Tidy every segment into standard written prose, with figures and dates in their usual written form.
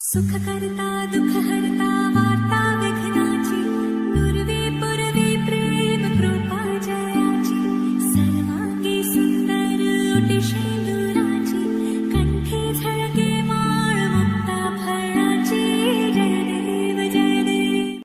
सुखकर्ता दुःखहर्ता वार्ता विघ्नाची पूर्वे पूर्वे प्रेम कृपा जयाची सर्वांगी सुंदर ओटी शेंदुराची कंठी झळके माळ मुक्ता फळाची जय देव जय देव.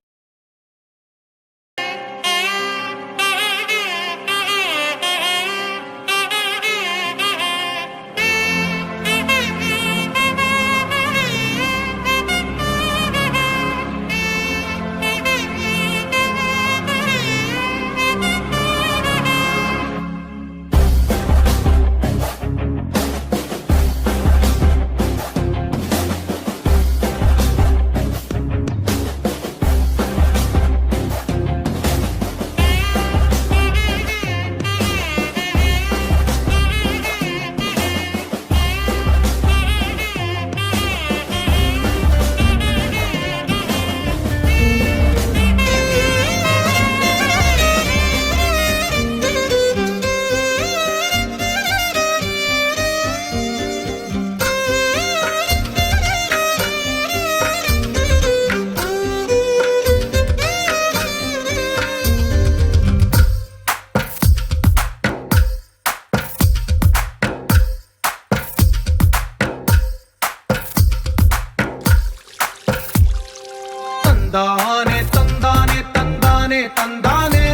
తందానే తందానే తందానే తందానే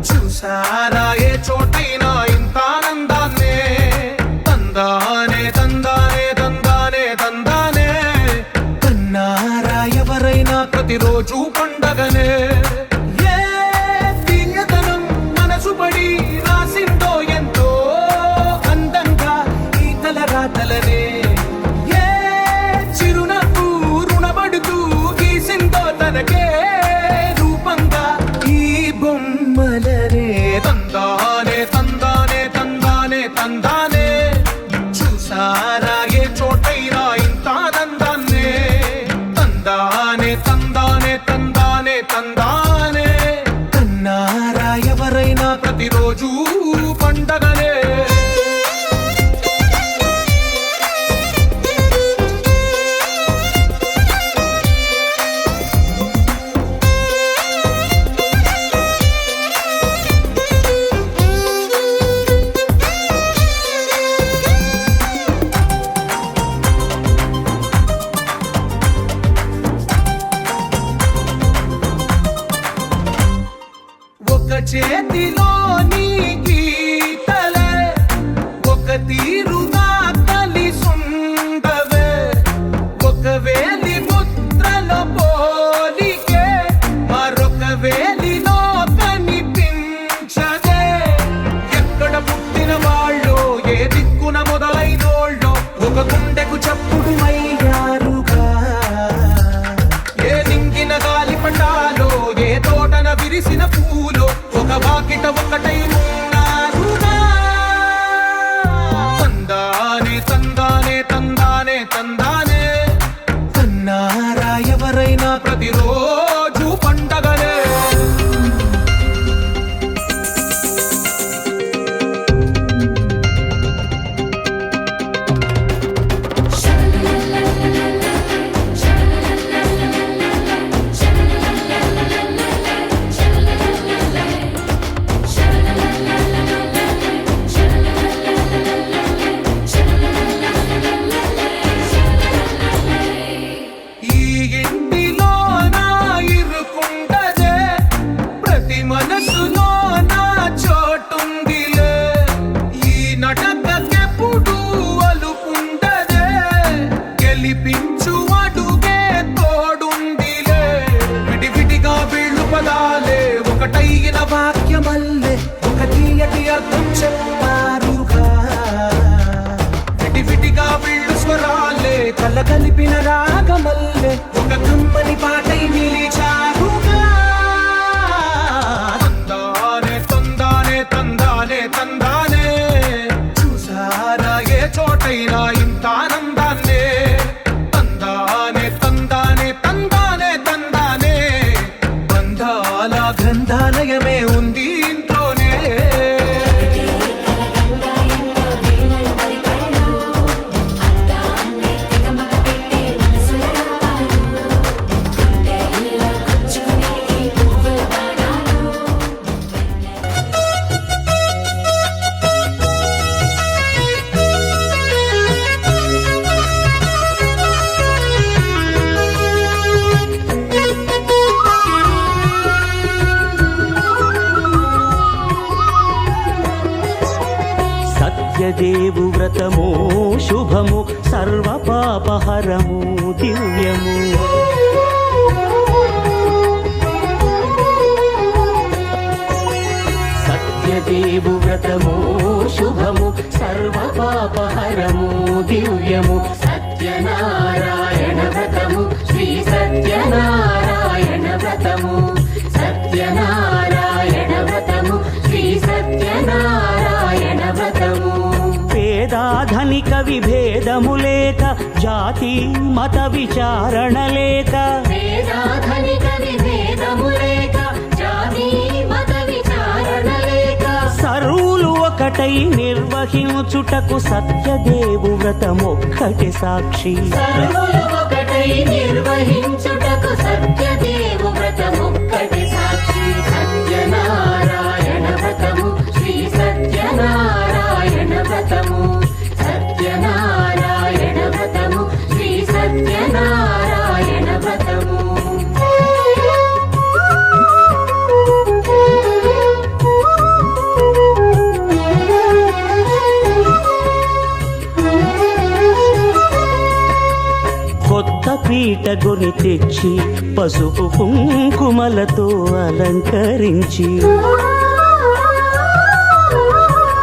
చూసారా ఏ చోటైనా ఇంత ఆనందాన్నే తందానే తందానే తందానే తందానే కన్నారా ఎవరైనా ప్రతిరోజు పండగనే ఏ దివ్యతనం మనసు పడి రాసిందో ఎంతో అందంగా ఈ తలరాతలనే తనకే రూపంగా ఈ బొమ్మలనే తందానే తందానే తందానే తందానే చూసారా ఏ చోటైనా ఇంత ఆనందాన్నే తందానే తందానే తందానే తందానే కన్నారా ఎవరైనా ప్రతిరోజు పండగనే. ఒక చేతిలో నీ గీతలే ఒక తీరుగా కలిసుండవే ఒక వేలి ముద్రల పోలికే మరొక వేలిలో కనిపించదే ఎక్కడ పుట్టిన వాళ్ళో ఏ దిక్కున మొదలైనోళ్ళో ఒక గుండెకు చప్పుడు అయ్యారుగా ఏ నింగిన గాలి పటాలో ఏ తోటన విరిసిన పూలో ఒక వాకిట ఒకటై ఉన్నారుగా తందానే తందానే తందానే తందానే కన్నారా ఎవరైనా ప్రతిరోజు పండగనే. మనసులో నా చోటుందిలే ఈ నటకెప్పుడు అలుపుండదే గెలిపించు అడుగే తోడుందిలే విడివిడిగా వీళ్ళు పదాలే ఒకటైన వాక్యమల్లే ఒక తీయటి అర్థం చెప్పారుగా విడివిడిగా వీళ్ళు స్వరాలే కలగలిపిన రాగమల్లే ఒక కమ్మని పాటై నిలిచారుగా తందానే తందానే చూసారా ఏ చోటైనా ఇంత ఆనందాన్నే తందానే తందానే తందానే తందానే బంధాల గ్రంథాలయమే ఉంది ఇంట్లోనే. పరము దివ్యము. సత్యదేవు వ్రతము శుభము సర్వ పాపహరము దివ్యము. సత్యనారాయణ వ్రతము శ్రీ సత్యనారాయణ వ్రతము. సత్యనారాయణ వ్రతము శ్రీ సత్యనారాయణ వ్రతము. పేదాధనిక విభేదము లేక జాతి మత విచారణ లేక. పేదాధనిక విభేదము లేక జాతి మత విచారణ లేక. సర్వులు ఒకటై నిర్వహించుటకు సత్యదేవు వ్రతమొక్కటి సాక్షి. సర్వులు ఒకటై నిర్వహించుటకు సత్యదేవు వ్రతమొక్కటి సాక్షి. సత్యనారాయణ వ్రతము శ్రీ సత్యనారాయణ వ్రతము. సత్యనారాయణ వ్రతము శ్రీ సత్యనారాయణ వ్రతము. కొత్త పీటగుని తెచ్చి పసుపు కుంకుమలతో అలంకరించి.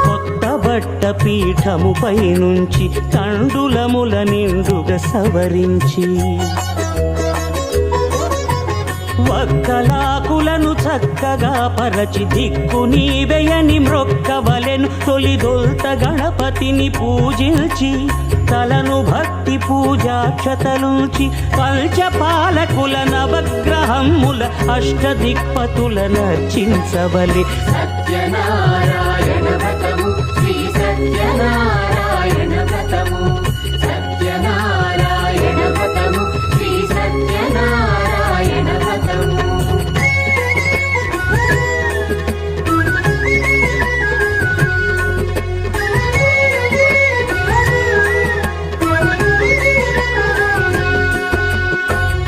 కొత్త బట్ట పీఠముపై నుంచి తండులముల నిండుగా సవరించి. వక్కలాకులను చక్కగా పరచి దిక్కు నీవెయని మ్రొక్కవలెను. తొలిదొల్త గణపతిని పూజించి తలను భక్తి పూజాక్షతలుంచి. పంచపాలకుల నవగ్రహముల అష్టదిక్పతుల నర్చించవలె. సత్యనారాయణ వ్రతము శ్రీ సత్యనారాయణ వ్రతము. సత్యనారాయణ వ్రతము శ్రీ సత్యనారాయణ వ్రతము.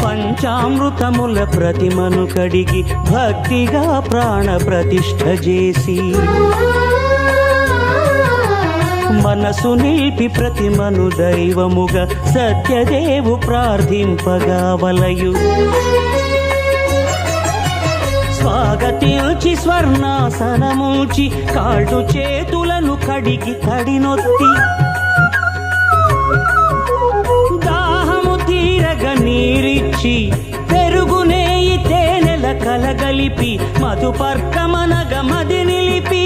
పంచామృతముల ప్రతిమను కడిగి భక్తిగా ప్రాణ ప్రతిష్ఠ చేసి. మనసు నిలిపి ప్రతిమను దైవముగా సత్యదేవు ప్రార్థింపగా వలయు. స్వాగతించి స్వర్ణాసనముంచి కాళ్ళు చేతులను కడిగి తడినొత్తి. దాహము తీరగ నీరిచ్చి పెరుగునేయి తేనెల కలగలిపి. మధుపర్కమనగ మది నిలిపి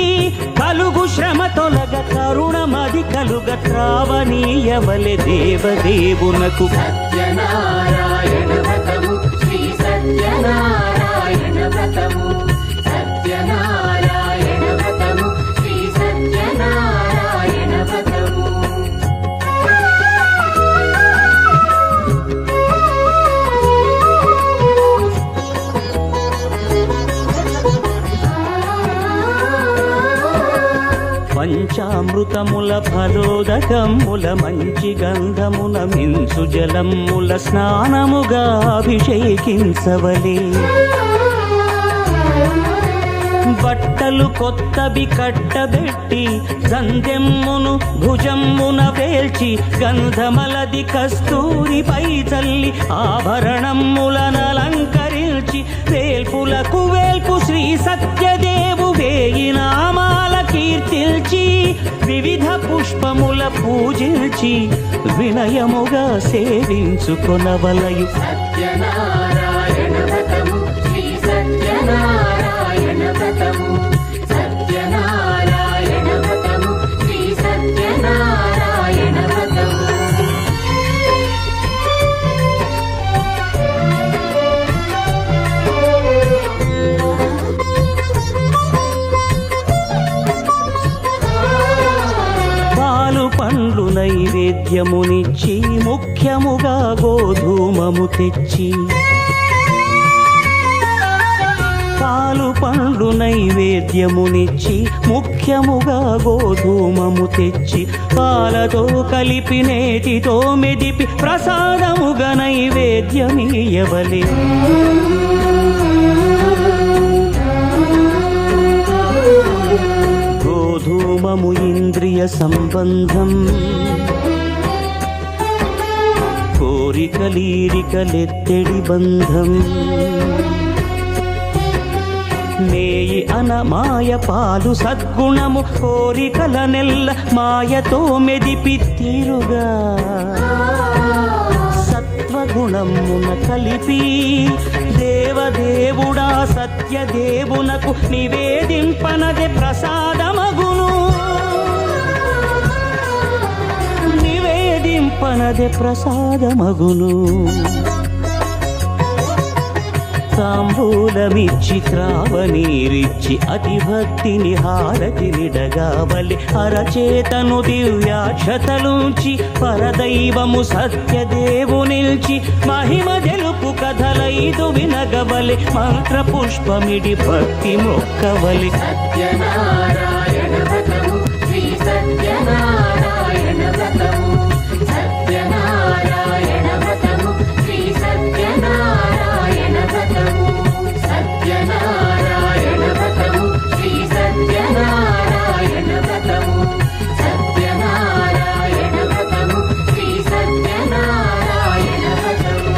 కలుగు శ్రమ తొలగ కరుణ మది కలుగ త్రావనీయవలె దేవదేవునకు. సత్యనారాయణ వ్రతము శ్రీ సత్యనారాయణ వ్రతము. సత్యనారాయణ వ్రతము శ్రీ సత్యనారాయణ వ్రతము. పంచామృతముల ఫలోదకముల మంచి గంధమున మించు జలముల స్నానముగా అభిషేకించవలే. బట్టలు కొత్తవి కట్టబెట్టి సందెమ్మును భుజమ్మున వేల్చి. గంధమలది కస్తూరిపై చల్లి ఆభరణములనలంకరించి. వేల్పులకు వేల్పు శ్రీ సత్యదేవు వేయి నామాల కీర్తిల్చి. వివిధ పుష్పముల పూజించి వినయముగా సేవించుకొనవలయు. సత్యనారాయణ వ్రతము శ్రీ సత్యనారాయణ వ్రతము. సత్యనారాయణ వ్రతము శ్రీ సత్యనారాయణ వ్రతము. పాలు పండ్లు నైవేద్యమునిచ్చి ముఖ్యముగా గోధూమము తెచ్చి. పాలు పండ్లు నైవేద్యమునిచ్చి ముఖ్యముగా గోధూమము తెచ్చి. పాలతో కలిపి నేతితో మెదిపి ప్రసాదముగా నైవేద్యమీయవలే. గోధూమము ఇంద్రియ సంబంధం. కోరికలీరికలెత్తెడి బంధం నేయి అనమాయ పాలు సద్గుణము కోరికల నెల్ల మాయతో మెదిపి తీరుగా సత్వగుణమున కలిపి దేవదేవుడా సత్యదేవునకు నివేదింపనదే ప్రసాదమగును నివేదింపనదే ప్రసాదమగును తాంబూలమిచ్చి త్రావనీరిచ్చి అతి భక్తిని హారతినిడగావలి అరచేతను దివ్యాక్షతలుంచి పరదైవము సత్యదేవునిల్చి మహిమ తెలుపు కథలైదు వినగవలి మంత్ర పుష్పమిడి భక్తి మొక్కవలి సత్యనారాయణ వ్రతము శ్రీ సత్యనారాయణ వ్రతము సత్యనారాయణ వ్రతము శ్రీ సత్యనారాయణ వ్రతము సత్యనారాయణ వ్రతము శ్రీ సత్యనారాయణ వ్రతము సత్యనారాయణ వ్రతము శ్రీ సత్యనారాయణ వ్రతము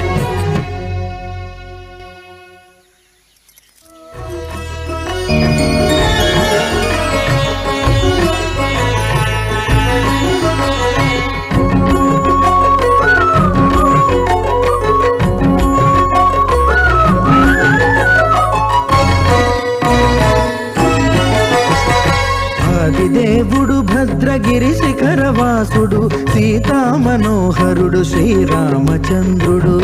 దేవుడు భద్రగిరి శిఖరవాసుడు సీతామనోహరుడు శ్రీరామచంద్రుడు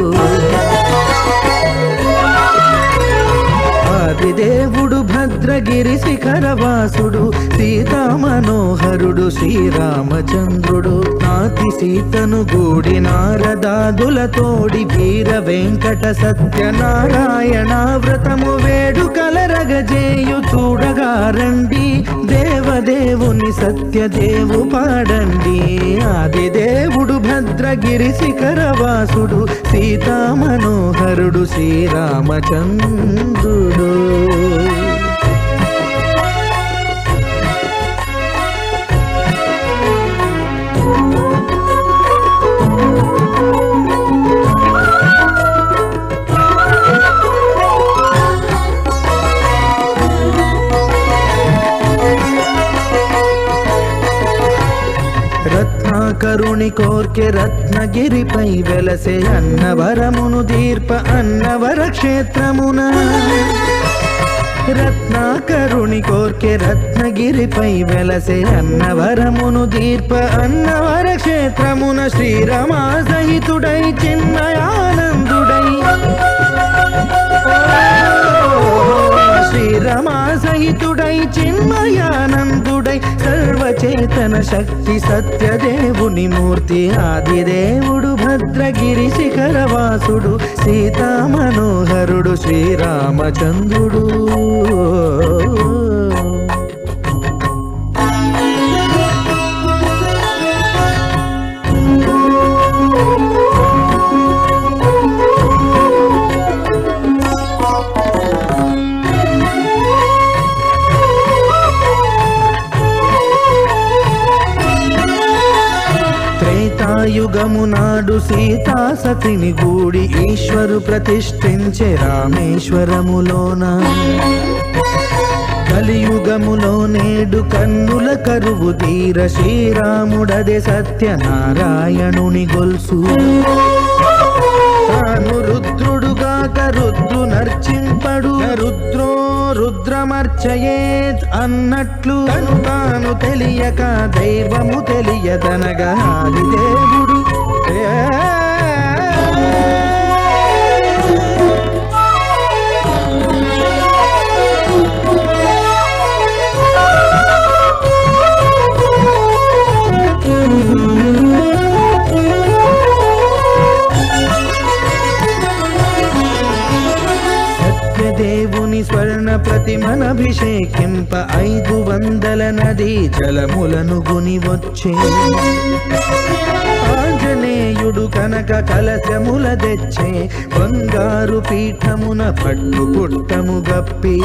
ఆదిదేవుడు భద్రగిరి శిఖరవాసుడు సీతామనోహరుడు శ్రీరామచంద్రుడు నాతి సీతను గూడి నారదాదులతోడి వీర వెంకట సత్యనారాయణ వ్రతము వేడుకలరగజేయు చూడగా రండి దేవదేవుని సత్యదేవు పాడండి ఆదిదేవుడు భద్రగిరి శిఖరవాసుడు సీతామనోహరుడు శ్రీరామచంద్రుడు రత్నాకరుని కోర్కె రత్నగిరిపై వెలసే అన్నవరమును దీర్ప అన్నవర క్షేత్రమున రత్నాకరుని కోర్కె రత్నగిరిపై వెలసే అన్నవరమును దీర్ప అన్నవర క్షేత్రమున శ్రీరమా సహితుడై చిన్మయానందుడై శ్రీరమా సహితుడై చిన్మయానందుడై సర్వచేతన శక్తి సత్యదేవుని మూర్తి ఆదిదేవుడు భద్రగిరి శిఖరవాసుడు సీతామనోహరుడు శ్రీరామచంద్రుడు త్రేతాయుగము నాడు సీతా సతిని గూడి ఈశ్వరు ప్రతిష్ఠించే రామేశ్వరములోన కలియుగములో నేడు కన్నుల కరువు తీర శ్రీరాముడదే సత్యనారాయణుని గొల్సు తాను రుద్రుడుగాక రుద్రు నర్చింపడు రుద్రో రుద్రమర్చయేత్ అన్నట్లు తను తాను తెలియక దైవము తెలియదనగా ఆదిదేవుడు దేవుని స్వర్ణ ప్రతిమనభిషేకింప 500 నదీ జలములను గుని వచ్చే ఆంజనేయుడు కనక కలశముల తెచ్చే బంగారు పీఠమున పట్టు పుట్టము గప్పి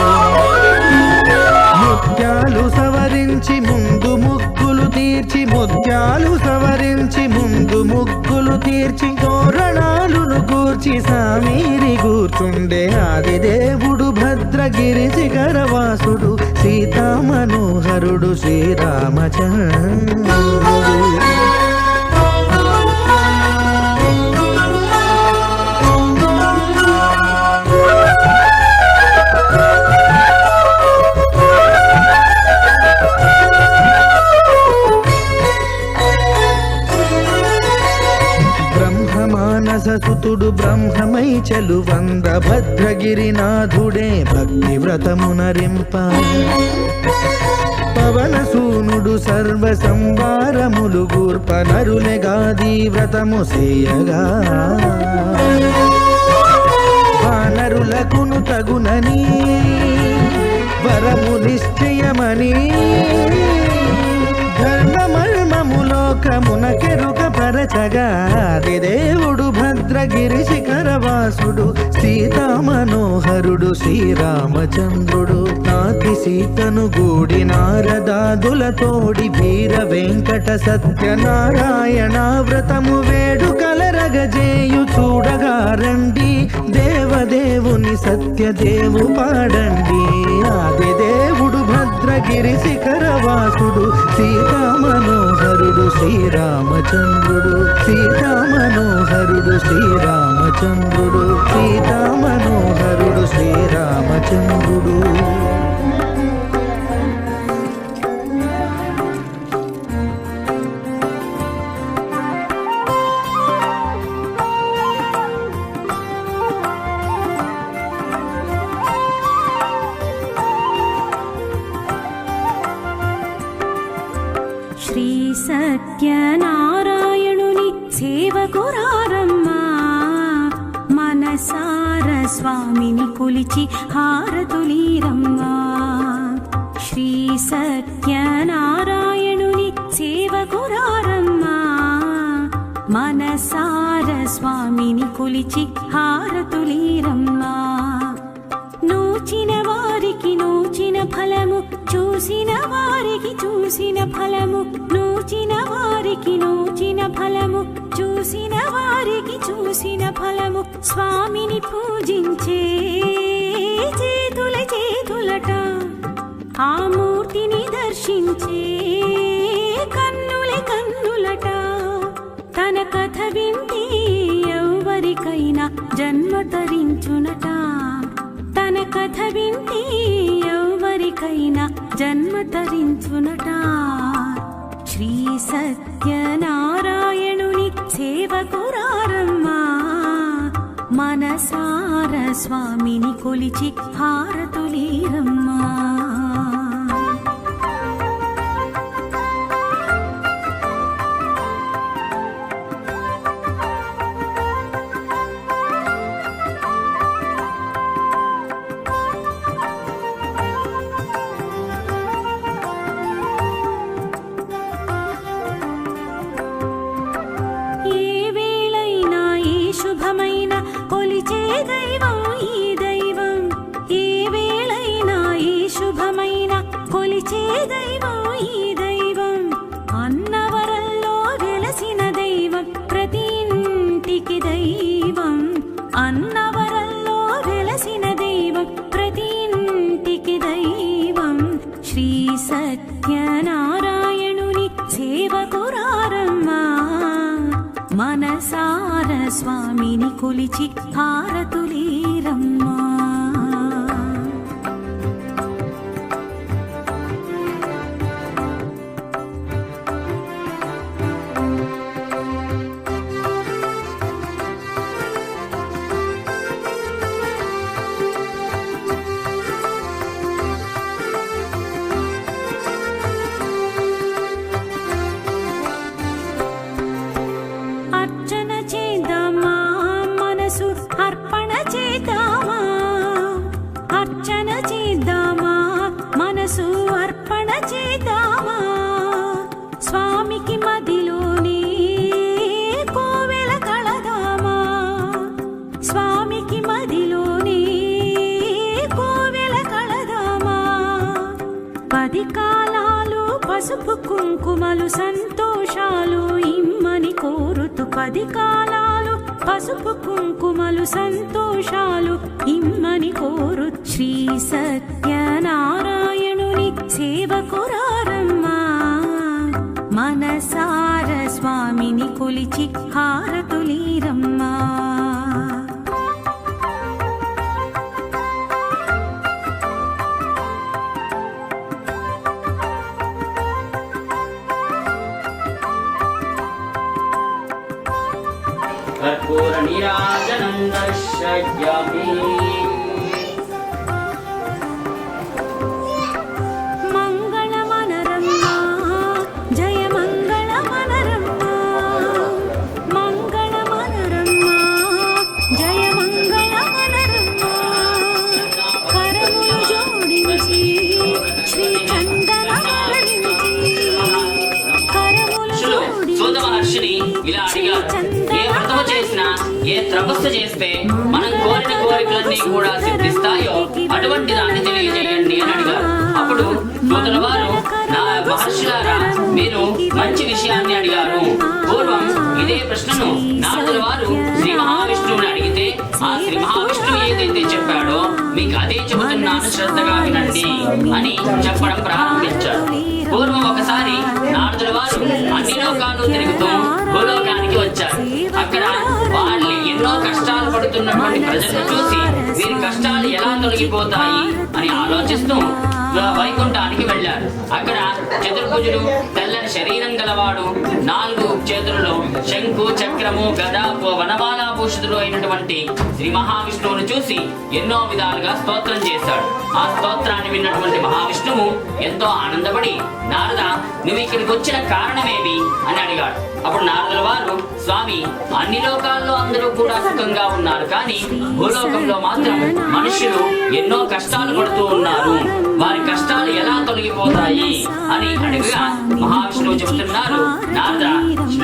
ముత్యాలు సవరించి ముందు ముగ్గులు తీర్చి ముత్యాలు సవరించి ముందు ముగ్గులు తీర్చి తోరణాలును కూర్చి సామీరి కూర్చుండే ఆది దేవుడు భద్రగిరి శిఖరవాసుడు సీతా మనోహరుడు శ్రీరామచంద్రుడు. సుతుడు బ్రహ్మమై చలువంద భద్రగిరినాథుడే భక్తి వ్రతమునరింప పవన సూనుడు సర్వ సంవారములు గూర్ప నరులెగాది వ్రతము సేయగా వానరులకును తగునని వరము నిశ్చయమని ధర్మమర్మములోకమునకెరుక పరచగా దేవుడు భద్రగిరి శిఖరవాసుడు సీతా మనోహరుడు శ్రీరామచంద్రుడు. నాతి సీతను గూడి నారదాదుల తోడి వీర వెంకట సత్యనారాయణ వ్రతము వేడుకలరగజేయు చూడగా రండి దేవదేవుని సత్యదేవు పాడండి. ఆది దేవుడు భద్రగిరి శిఖరవాసుడు సీతా మనోహరుడు శ్రీరామచంద్రుడు. సీతా మనోహరుడు శ్రీరామచంద్రుడు. సీతా మనోహరుడు శ్రీరామచంద్రుడు. శ్రీ సత్యనారాయణుని సేవకురారమ్మా మనసార స్వామిని కొలిచి హారతులీరమ్మా. శ్రీ సత్యనారాయణుని సేవకురారమ్మా మనసార స్వామిని కొలిచి హారతులీరమ్మా. నోచిన వారికి నోచిన ఫలము చూసిన వారికి చూసిన ఫలము నోచిన వారికి నోచిన ఫలము చూసిన వారికి చూసిన ఫలము స్వామిని పూజించే చేతుల చేతులట ఆ మూర్తిని దర్శించే కన్నుల కన్నులట. తన కథ వింటే ఎవరికైనా జన్మ తరించునట. తన కథ వింటే ఎవరికైనా జన్మ తరించునట. శ్రీ సత్యనారాయణుని సేవకురారమ్మా మనసార స్వామిని కొలిచి హారతులీరమ్మా. శుభమైన కొలిచే దైవం ఈ దైవం. ఏ వేళైనా ఈ శుభమైన కొలిచే దైవం ఈ దైవం. అన్నవరంలో వెలసిన దైవం ప్రతి ఇంటికి దైవం. అన్నవరంలో వెలసిన దైవం ప్రతి ఇంటికి దైవం. శ్రీ సత్యనారాయణుని సేవకురారమ్మా మనసార స్వామిని కొలిచి హారతులీరమ్మా. అర్చన చేద్దామా మనసు అర్పణ చేద్దామా. అర్చన చేద్దామా మనసు అర్పణ చేద్దామా. స్వామికి మదిలోనే కోవెల కళదామా. స్వామికి మదిలోనే కోవెల కళదామా. పసుపు కుంకుమలు సంతోషాలు ఇమ్మని కోరుతూ 10 కాలాలు పసుపు కుంకుమలు సంతోషాలు ఇమ్మని కోరు శ్రీ సత్యనారాయణుని సేవకురారమ్మా మనసార స్వామిని కొలిచి హారతులీరమ్మా కర్పూర నీరాజనం దర్శయామి. మంగళమనరమ్మా జయ మంగళమనరమ్మా మంగళమనరమ్మా జయ మంగళమనరమ్మా కరములు జోడించి శ్రీ చందనమరించి కరములు సూత జోడించి మహర్షిని ఇలా అడిగారు, ఏ వ్రతము చేసినా ఏ తపస్సు చేస్తే మనం కోరిన కోరికలన్నీ కూడా సిద్ధిస్తాయో అటువంటి దాన్ని తెలియజేయండి అని అడిగారు. అప్పుడు సూతుల వారు, నా మహర్షులారా మీరు మంచి విషయాన్ని అడిగారు. పూర్వం ఇదే ప్రశ్నను నారదుల వారు శ్రీ మహావిష్ణువుని అడిగితే ఆ శ్రీ మహావిష్ణువు ఏదైతే చెప్పాడో మీకు అదే చెబుతున్నాను శ్రద్ధగా వినండి అని చెప్పడం ప్రారంభించారు. పూర్వం ఒకసారి నారదుల వారు అన్ని లోకాలు తిరుగుతూ భూలోకానికి వచ్చారు. అక్కడ వాళ్ళు ఎన్నో కష్టాలు పడుతున్నటువంటి ప్రజలను చూసి వీరి కష్టాలు ఎలా తొలగిపోతాయి అని ఆలోచిస్తూ వైకుంఠానికి వెళ్ళారు. అక్కడ చతుర్భుజుడు తెల్లని శరీరం గలవాడు 4 చేతులలో శంకు చక్రము గద వనమాలాభూషితుడు అయినటువంటి శ్రీ మహావిష్ణువును చూసి ఎన్నో విధాలుగా స్తోత్రం చేశాడు. ఆ స్తోత్రాన్ని విన్నటువంటి మహావిష్ణువు ఎంతో ఆనందపడి, నారద నువ్వు ఇక్కడికి వచ్చిన కారణమేమి అని అడిగాడు. అప్పుడు నారదుల వారు, స్వామి అన్ని లోకాల్లో అందరూ కూడా సుఖంగా ఉన్నారు, కానీ భూలోకంలో మాత్రం మనుషులు ఎన్నో కష్టాలు పడుతూ ఉన్నారు. వారి కష్టాలు ఎలా తొలగిపోతాయి అని అడిగగా మహావిష్ణువు చెబుతున్నారు, నారద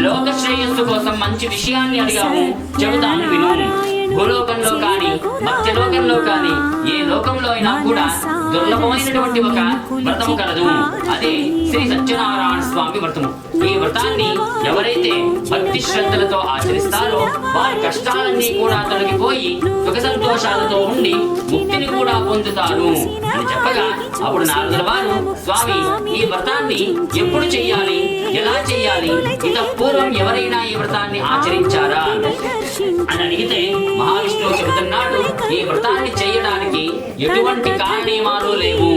లోక శ్రేయస్సు కోసం మంచి విషయాన్ని అడిగాము, చెబుతాను విను. భూలోకంలో కానీ మత్స్యలోకంలో కానీ ఏ లోకంలో అయినా కూడా దుర్లభమైనటువంటి ఒక వ్రతము కలదు. అదే శ్రీ సత్యనారాయణ స్వామి వ్రతము. ఈ వ్రతాన్ని ఎవరైతే భక్తి శ్రద్ధలతో ఆచరిస్తారో వారి కష్టాలన్నీ కూడా తొలగిపోయి సుఖ సంతోషాలతో ఉండి ముక్తిని కూడా పొందుతారు అని చెప్పగా అప్పుడు నారదుల వారు, స్వామి ఈ వ్రతాన్ని ఎప్పుడు చెయ్యాలి, ఎలా చెయ్యాలి, ఇంత పూర్వం ఎవరైనా ఈ వ్రతాన్ని ఆచరించారా అని అడిగితే మహావిష్ణువు చెబుతున్నాడు, ఈ వ్రతాన్ని చెయ్యడానికి ఎటువంటి కారణనియమాలు లేవు.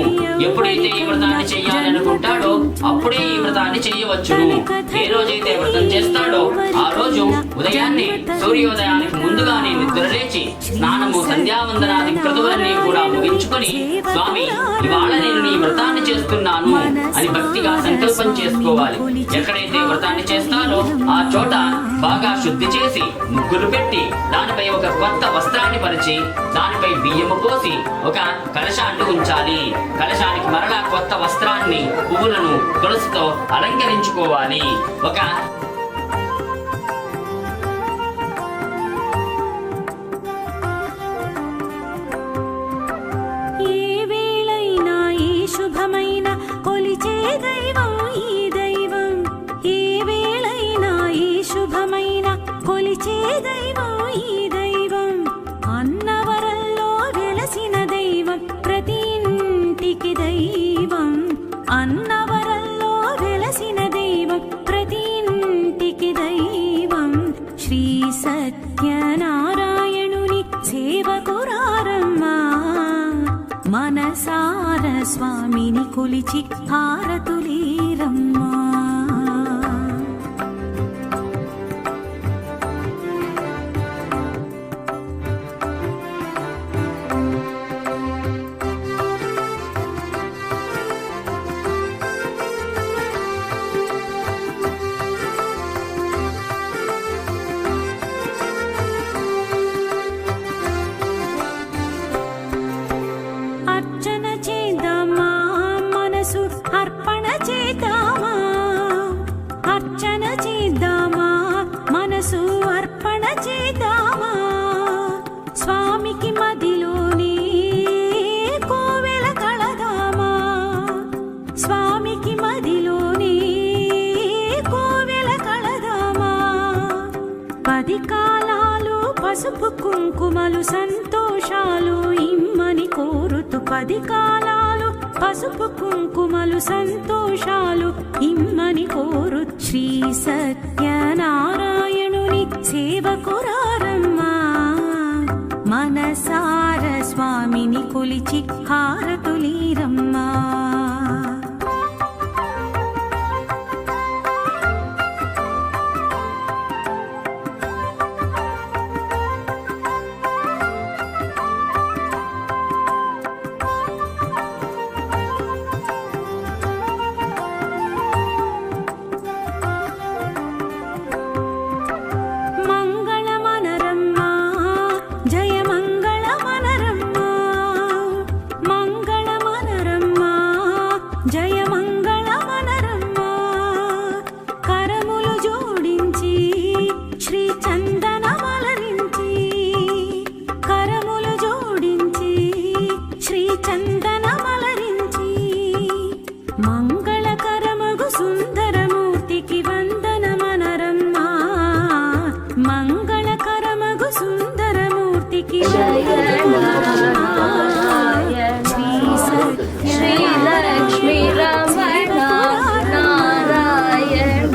ఎప్పుడైతే ఈ వ్రతాన్ని చెయ్యాలి అనుకుంటాడో అప్పుడే ఈ వ్రతాన్ని చెయ్యవచ్చును. ఏ రోజైతే వ్రతం చేస్తాడో ఆ రోజు ఉదయాన్నే సూర్యోదయానికి ముందుగానే నిద్రలేచి స్నానము సంధ్యావందనాది క్రతువులన్నీ కూడా ముగించుకొని, స్వామి ఇవాళ నేను నీ వ్రతాన్ని చేస్తున్నాను అని భక్తిగా సంకల్పం చేసుకోవాలి. ఎక్కడైతే వ్రతాన్ని చేస్తారో ఆ చోట బాగా శుద్ధి చేసి ముగ్గులు పెట్టి దానిపై ఒక కొత్త వస్త్రాన్ని పరిచి దానిపై బియ్యము పోసి ఒక కలశాన్ని ఉంచాలి. కలశానికి మరలా కొత్త వస్త్రాన్ని పువ్వులను తులసితో అలంకరించుకోవాలి. ఒక ఏ వేళైనా ఈ శుభమైన కొలిచే దైవం ఈ దైవం. ఏ వేళైనా ఈ శుభమైన కొలిచే దైవం ఈ దైవం. అన్నవరంలో వెలసిన దైవం ప్రతి ఇంటికి దైవం. అన్నవరంలో వెలసిన దైవం ప్రతి ఇంటికి దైవం. శ్రీ సత్యనారాయణుని సేవకురారమ్మా మనసార స్వామిని కొలిచి హారతులీరమ్మా. అర్చన చేద్దామా మనసు అర్పణ చేద్దామా. పసుపు కుంకుమలు సంతోషాలు ఇమ్మని కోరుతూ 10 కాలాలు పసుపు కుంకుమలు సంతోషాలు ఇమ్మని కోరు శ్రీ సత్యనారాయణుని సేవకురారమ్మా మనసార స్వామిని కొలిచి హారతులీరమ్మా మంగళకరమగు సుందరమూర్తికి వందనమనరమ్మా మంగళకరమగు సుందరమూర్తికి శ్రీ లక్ష్మీ రమణ నారాయణ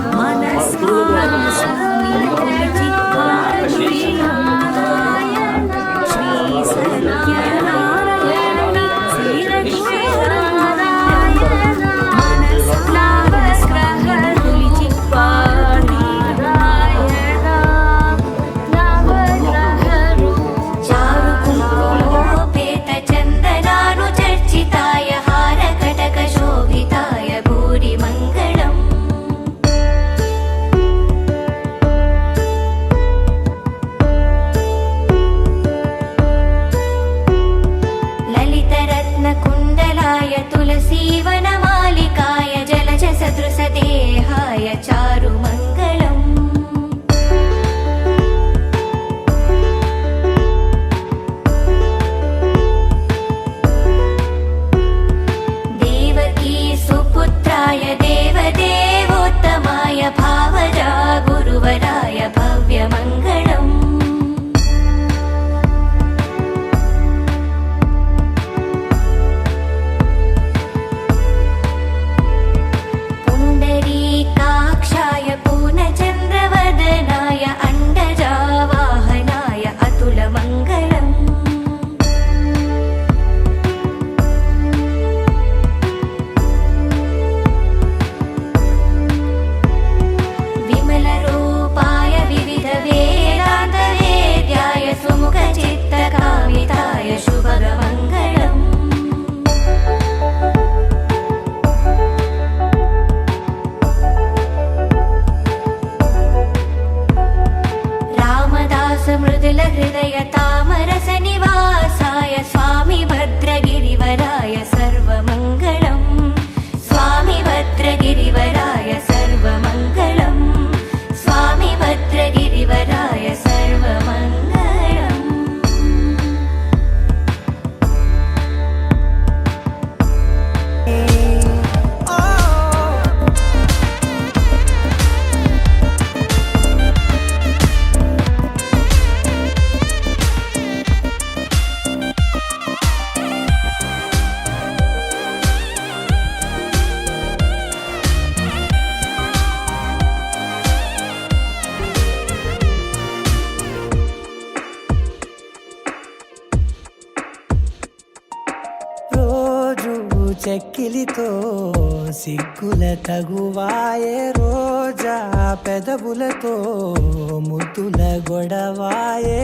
तुलसीवनमालिकाय जलज सदृशदेहाय चारुमङ्गलम् देवकी सुपुत्राय देवदेवोत्तमाय भावजा गुरुवराय भव्यमङ्गलम् पुण्डरीकाक्षाय पूर्णचन्द्रवदनाय अण्डजावाहनाय अतुलमङ्गलम् विमलरूपाय विविधवेदान्तवेद्याय सुमुखचित्तकामिताय शुभगमङ्गलम् मृदुल हृदय तामरस निवासाय स्वामी भद्रगिरिवराय सर्वमङ्गलम् स्वामी भद्रगिरिवराय सर्वमङ्गलम् स्वामी भद्रगिरिवराय सर्वमङ्गलम् చెక్కిలితో సిగ్గుల తగువాయే రోజా పెదవులతో ముద్దుల గొడవాయే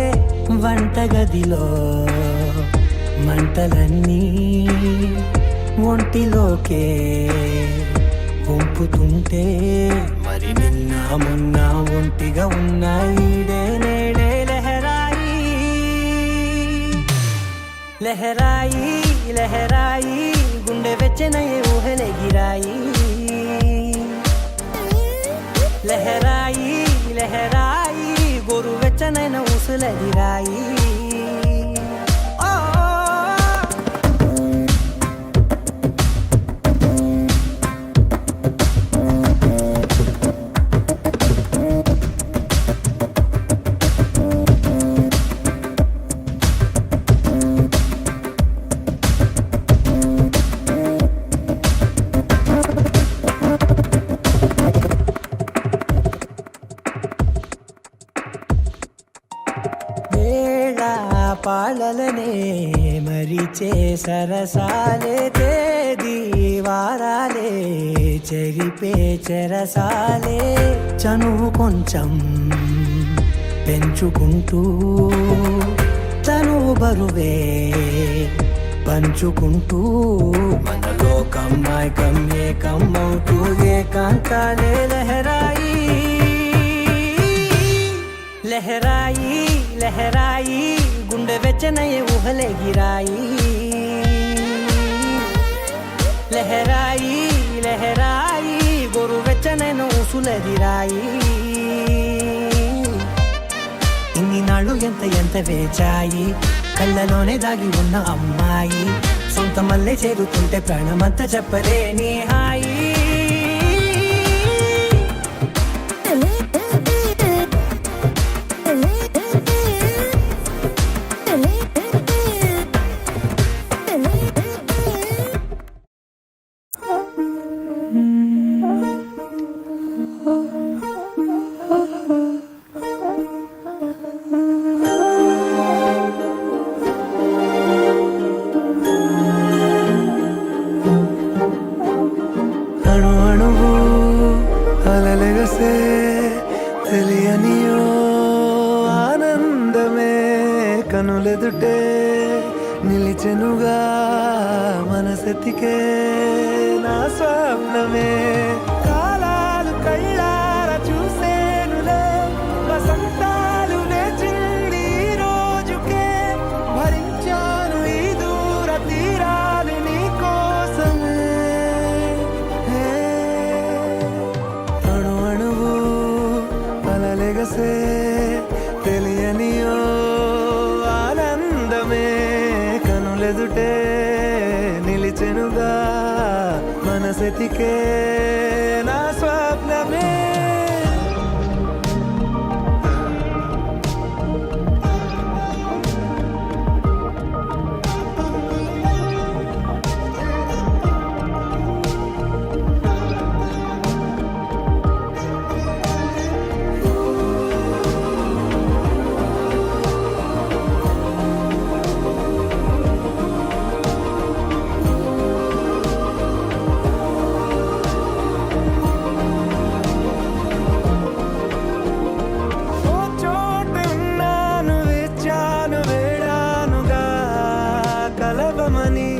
వంటగదిలో మంటలన్నీ ఒంటిలోకే వంపుతుంటే మరి నిన్న మొన్న ఒంటిగా ఉన్న ఈడే నేడే లహరాయి లహరాయి లహరాయి గుండె వెచ్చనయ్యే ఊహలే గిరాయి లహరాయి లహరాయి గోరు వెచ్చనైన ఊసులదిరాయి పాళ్ళలనే మరిచే సరసాలే తేదీ వారాలే చెరిపే చెరసాలే చనువు కొంచెం పెంచుకుంటూ చనువు బరువే పంచుకుంటూ మనలో కమ్మాయికం ఏకమవుతూ ఏకాంతాలే లహరాయి లహరాయి లహరాయి గుండె వెచ్చనయ్యే ఊహలెగిరాయి లహరాయి లహరాయి గోరు వెచ్చనైన ఊసులెదిరాయి ఇన్ని నాళ్ళు ఎంత వేచాయి కళ్ళలోనే దాగి ఉన్న అమ్మాయి సొంత మల్లె చేరుతుంటే ప్రాణమంతా చెప్పలేని హాయి అణు అణువు అలలెగసే తెలియనియో ఆనందమే కనులెదుటే నిలిచెనుగా మనసెతికే నా స్వప్నమే కాలాలు కళ్ళార చూసేనులే వసంతాలు నేచింది ఈ రోజుకే భరించాను ఈ దూర తీరాలు నీ కోసమే అణు అణువు అలలెగసే తెలియనియో ఆనందమే కనులెదుటే నిలిచెనుగా మనసెతికే నా స్వప్నమే ఓ చోటున్నాను వేచాను వేడానుగా కలవమని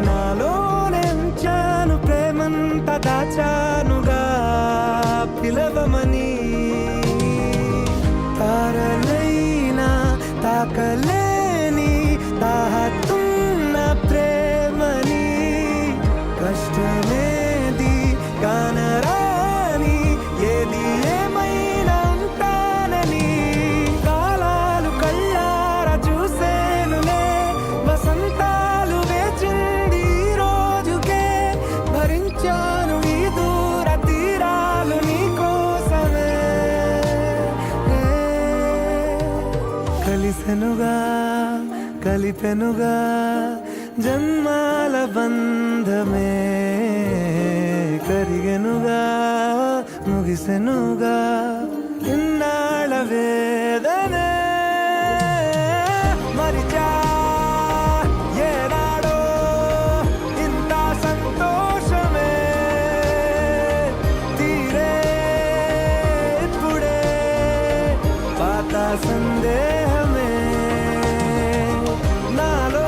నాలోనెంచాను ప్రేమంత దాచానుగా పిలవమని తారలైనా తాకలేని తాహతున్న ప్రేమని కష్టమేది కానరాని ఏది ఏమైనా ఉంటానని కాలాలు కళ్ళార చూసేనులే వసంతాలు వేచింది ఈ రోజుకే భరించాను ఈ దూర తీరాలు నీ కోసమే కలిసెనుగా కలిపెనుగా జన్మాల బంధమే కరిగెనుగా ముగిసెనుగా ఇన్నాళ్ళ వేదనే మరిచా ఏనాడో ఇంత సంతోషమే తీరే ఇప్పుడే పాత సందేహమే నాలో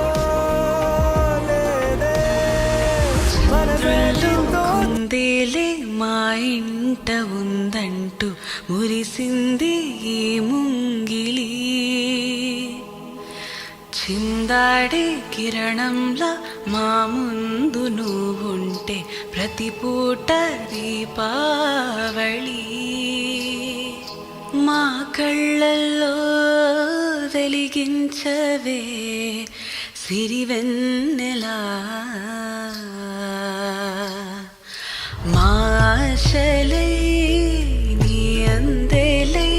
లేదే మనసేతో కుందేలే మా ఇంట ఉందంటూ మురిసింది ఈ ముంగిలి చిందాడే కిరణంలా మా ముందు నువ్వుంటే ప్రతి పూట దీపావళి మా కళ్ళల్లో వెలిగించవే సిరివెన్నెలా మా ఆశలై నీ అందెలై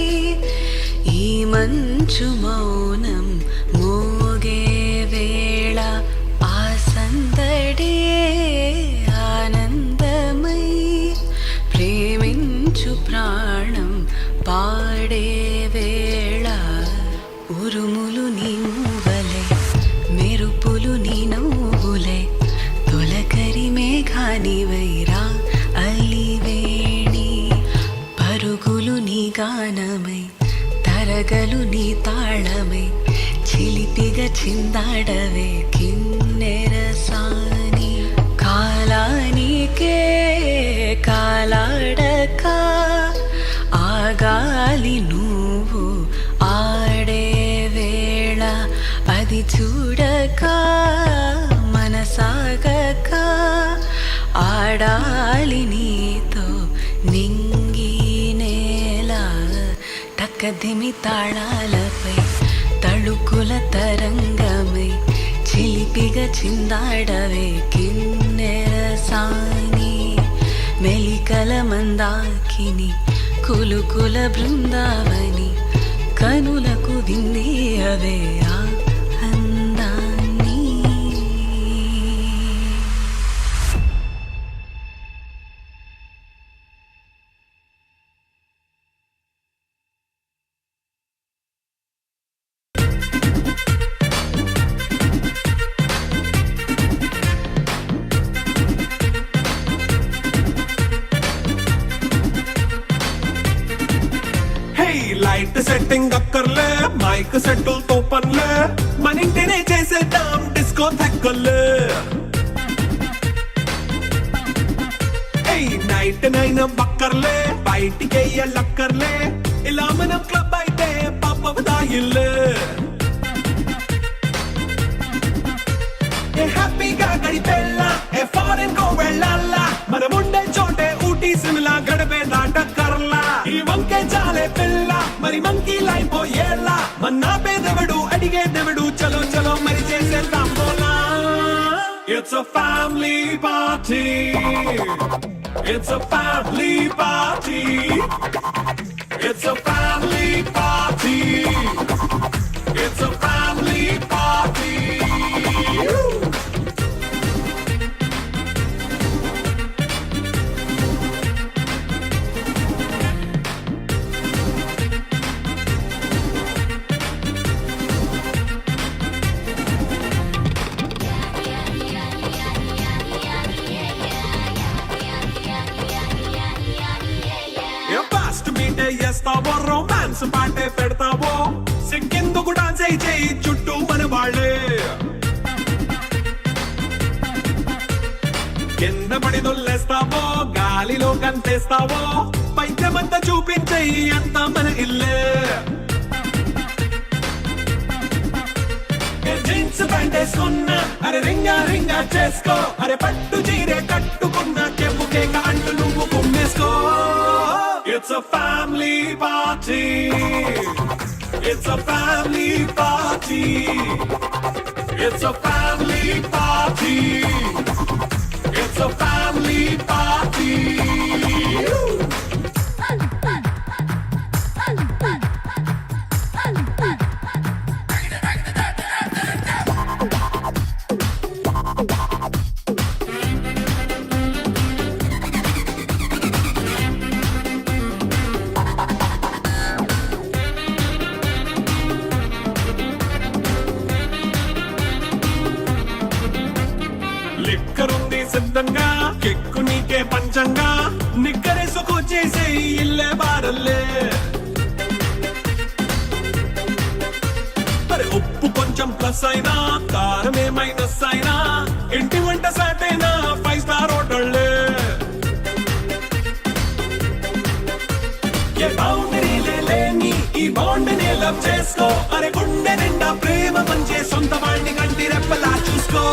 ఈ మంచు మౌనం మోగే వేళ ఆ సందడే ఆనందమై ప్రేమించు ప్రాణం పాడే వేళ ఉరుములు మెరుపులు నీ మూవలే మెరుపులు నీ నవ్వులే తొలకరి మేఘానివైరా అలివేణి పరుగులు నీ గానమై తరగలు నీ తాళమై చిలిపిగా చిందాడవే కిన్నెరసాని కాలానికే కాలాడక ఆగాలి నువ్వు ఆడే వేళ అది చూడక మనసాగక ఆడాలి నీతో నింగి నేల తక్కదిమి తాళాలపై తళుకుల తరంగమై చిలిపిగా చిందాడవే కిన్నెరసాని మెలికల మందాకిని కులుకుల బృందావని కనులకు విందేయవే ఆ అందాన్ని లైట్ సెట్టింగ్ అక్కర్లే మైక్ సెట్టుల్ తో పనులే మన ఇంటినే చేసేద్దాం డిస్కో థెక్కలే నైట్ నైన్ బక్కర్లే బయటికి లక్కర్లే ఇలా మనం క్లబ్ అయితే పాపదాయిల్లే హ్యాపీగా గడిపెళ్ళ ఏ ఫారెన్ కో వెళ్ళాలా మనం ఉండే చోటే ఊటీ సిమ్లా గడపే దాటక్కర్లా ఈ వంకే చాలే పిల్ల మరి మంకీ లైపోయేలా మన్నా పేదవడు అడిగేదెవడు చలో చలో మరి చేసేద్దాం బోలా It's a family party It's a family party It's a family party It's a family party చేస్తావో రొమాన్స్ పాటే పెడతావో సిగ్గెందుకు డాన్స్ అయి చేయి చుట్టూ మన వాళ్ళే కింద పడి దొల్లేస్తావో గాలిలో కంటేస్తావో పైద్యమంతా చూపించేయి అంతా మన ఇల్లే జీన్స్ ప్యాంట్ వేసుకున్నా అరే రింగా రింగా చేసుకో అరే పట్టు చీరే కట్టుకున్నా చెప్పుకే కాంటు నువ్వు కుమ్మేసుకో It's a family party It's a family party It's a family party It's a family party లిక్కరుంది సిద్ధంగా కెక్కు నీకే పంచంగా నిక్కరేసుకొచ్చేసే ఇల్లే బారల్లే మరి ఉప్పు కొంచెం ప్లస్ అయినా కారమే మైనస్ అయినా ఇంటి వంట సాటైనా 5 స్టార్ హోటళ్ళే ఏ బౌండరీలే లేని ఈ బాండ్ని లవ్ చేసుకో అరే గుండె నిండా ప్రేమ పంచే సొంత వాణ్ణి కంటి రెప్పలా చూసుకో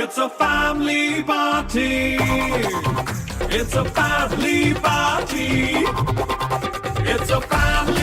It's a family party It's a family party It's a family